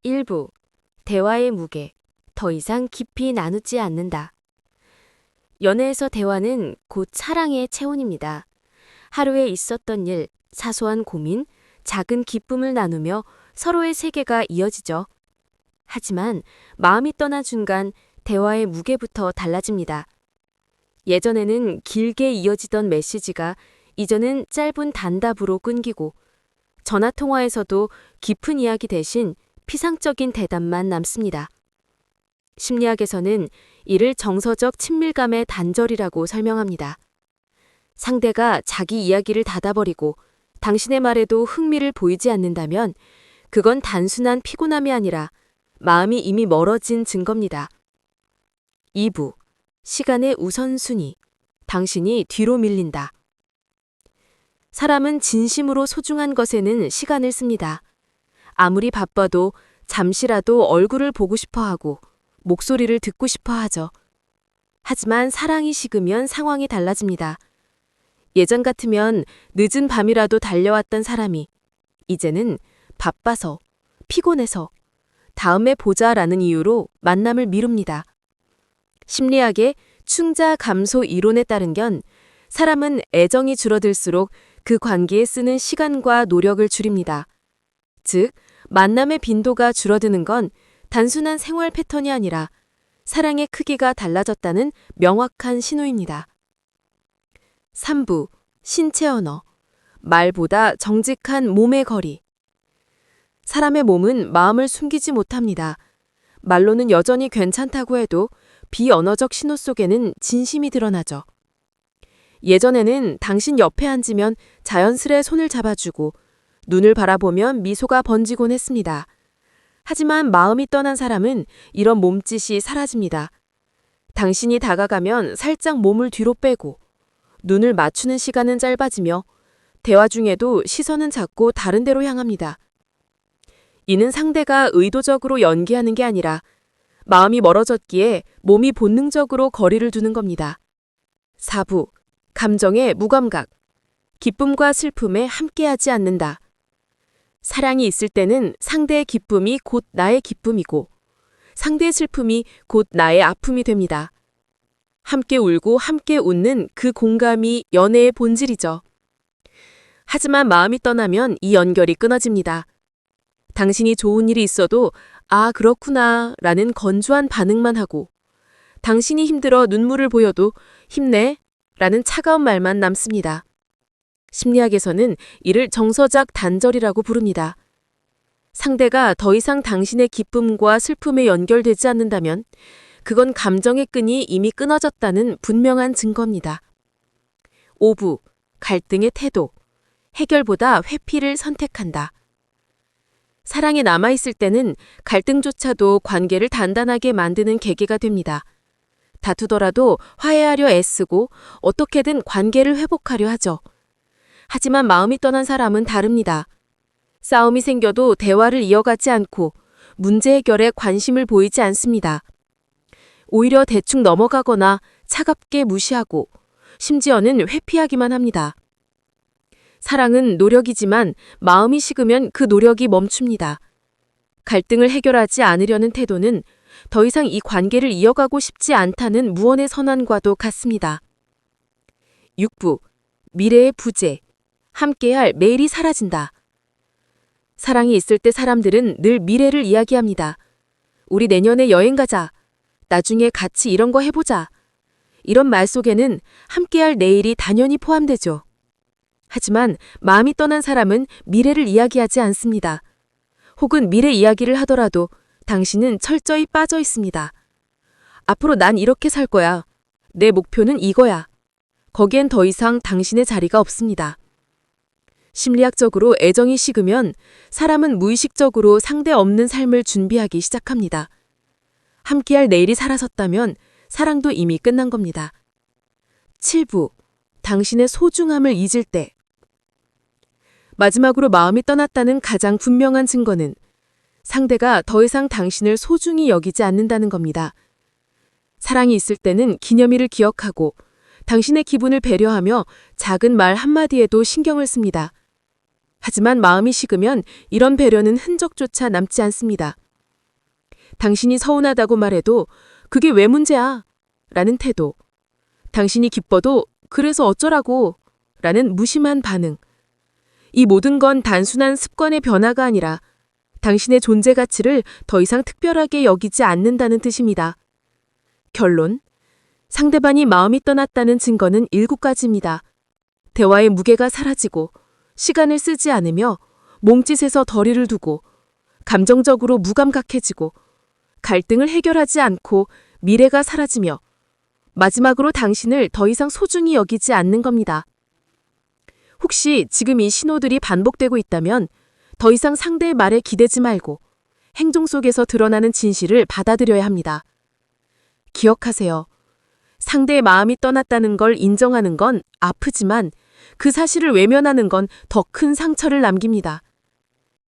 일부 대화의 무게, 더 이상 깊이 나누지 않는다. 연애에서 대화는 곧 사랑의 체온입니다. 하루에 있었던 일, 사소한 고민, 작은 기쁨을 나누며 서로의 세계가 이어지죠. 하지만 마음이 떠난 순간 대화의 무게부터 달라집니다. 예전에는 길게 이어지던 메시지가 이제는 짧은 단답으로 끊기고, 전화통화에서도 깊은 이야기 대신 피상적인 대답만 남습니다. 심리학에서는 이를 정서적 친밀감의 단절이라고 설명합니다. 상대가 자기 이야기를 닫아버리고 당신의 말에도 흥미를 보이지 않는다면 그건 단순한 피곤함이 아니라 마음이 이미 멀어진 증거입니다. 2부, 시간의 우선순위, 당신이 뒤로 밀린다. 사람은 진심으로 소중한 것에는 시간을 씁니다. 아무리 바빠도 잠시라도 얼굴을 보고 싶어 하고 목소리를 듣고 싶어 하죠. 하지만 사랑이 식으면 상황이 달라집니다. 예전 같으면 늦은 밤이라도 달려왔던 사람이 이제는 바빠서, 피곤해서, 다음에 보자라는 이유로 만남을 미룹니다. 심리학의 충자 감소 이론에 따르면 사람은 애정이 줄어들수록 그 관계에 쓰는 시간과 노력을 줄입니다. 즉, 만남의 빈도가 줄어드는 건 단순한 생활 패턴이 아니라 사랑의 크기가 달라졌다는 명확한 신호입니다. 3부, 신체 언어, 말보다 정직한 몸의 거리. 사람의 몸은 마음을 숨기지 못합니다. 말로는 여전히 괜찮다고 해도 비언어적 신호 속에는 진심이 드러나죠. 예전에는 당신 옆에 앉으면 자연스레 손을 잡아주고 눈을 바라보면 미소가 번지곤 했습니다. 하지만 마음이 떠난 사람은 이런 몸짓이 사라집니다. 당신이 다가가면 살짝 몸을 뒤로 빼고 눈을 맞추는 시간은 짧아지며 대화 중에도 시선은 자꾸 다른 데로 향합니다. 이는 상대가 의도적으로 연기하는 게 아니라 마음이 멀어졌기에 몸이 본능적으로 거리를 두는 겁니다. 4부, 감정의 무감각, 기쁨과 슬픔에 함께하지 않는다. 사랑이 있을 때는 상대의 기쁨이 곧 나의 기쁨이고 상대의 슬픔이 곧 나의 아픔이 됩니다. 함께 울고 함께 웃는 그 공감이 연애의 본질이죠. 하지만 마음이 떠나면 이 연결이 끊어집니다. 당신이 좋은 일이 있어도 아, 그렇구나 라는 건조한 반응만 하고 당신이 힘들어 눈물을 보여도 힘내 라는 차가운 말만 남습니다. 심리학에서는 이를 정서적 단절이라고 부릅니다. 상대가 더 이상 당신의 기쁨과 슬픔에 연결되지 않는다면 그건 감정의 끈이 이미 끊어졌다는 분명한 증거입니다. 5부, 갈등의 태도, 해결보다 회피를 선택한다. 사랑에 남아있을 때는 갈등조차도 관계를 단단하게 만드는 계기가 됩니다. 다투더라도 화해하려 애쓰고 어떻게든 관계를 회복하려 하죠. 하지만 마음이 떠난 사람은 다릅니다. 싸움이 생겨도 대화를 이어가지 않고 문제 해결에 관심을 보이지 않습니다. 오히려 대충 넘어가거나 차갑게 무시하고 심지어는 회피하기만 합니다. 사랑은 노력이지만 마음이 식으면 그 노력이 멈춥니다. 갈등을 해결하지 않으려는 태도는 더 이상 이 관계를 이어가고 싶지 않다는 무언의 선언과도 같습니다. 6부, 미래의 부재, 함께할 매일이 사라진다. 사랑이 있을 때 사람들은 늘 미래를 이야기합니다. 우리 내년에 여행 가자. 나중에 같이 이런 거 해보자. 이런 말 속에는 함께할 내일이 당연히 포함되죠. 하지만 마음이 떠난 사람은 미래를 이야기하지 않습니다. 혹은 미래 이야기를 하더라도 당신은 철저히 빠져 있습니다. 앞으로 난 이렇게 살 거야. 내 목표는 이거야. 거기엔 더 이상 당신의 자리가 없습니다. 심리학적으로 애정이 식으면 사람은 무의식적으로 상대 없는 삶을 준비하기 시작합니다. 함께할 내일이 사라졌다면 사랑도 이미 끝난 겁니다. 7부, 당신의 소중함을 잊을 때. 마지막으로 마음이 떠났다는 가장 분명한 증거는 상대가 더 이상 당신을 소중히 여기지 않는다는 겁니다. 사랑이 있을 때는 기념일을 기억하고 당신의 기분을 배려하며 작은 말 한마디에도 신경을 씁니다. 하지만 마음이 식으면 이런 배려는 흔적조차 남지 않습니다. 당신이 서운하다고 말해도 그게 왜 문제야? 라는 태도. 당신이 기뻐도 그래서 어쩌라고? 라는 무심한 반응. 이 모든 건 단순한 습관의 변화가 아니라 당신의 존재 가치를 더 이상 특별하게 여기지 않는다는 뜻입니다. 결론. 상대방이 마음이 떠났다는 증거는 7가지입니다. 대화의 무게가 사라지고, 시간을 쓰지 않으며, 몸짓에서 거리를 두고, 감정적으로 무감각해지고, 갈등을 해결하지 않고 미래가 사라지며, 마지막으로 당신을 더 이상 소중히 여기지 않는 겁니다. 혹시 지금 이 신호들이 반복되고 있다면 더 이상 상대의 말에 기대지 말고 행동 속에서 드러나는 진실을 받아들여야 합니다. 기억하세요. 상대의 마음이 떠났다는 걸 인정하는 건 아프지만 그 사실을 외면하는 건 더 큰 상처를 남깁니다.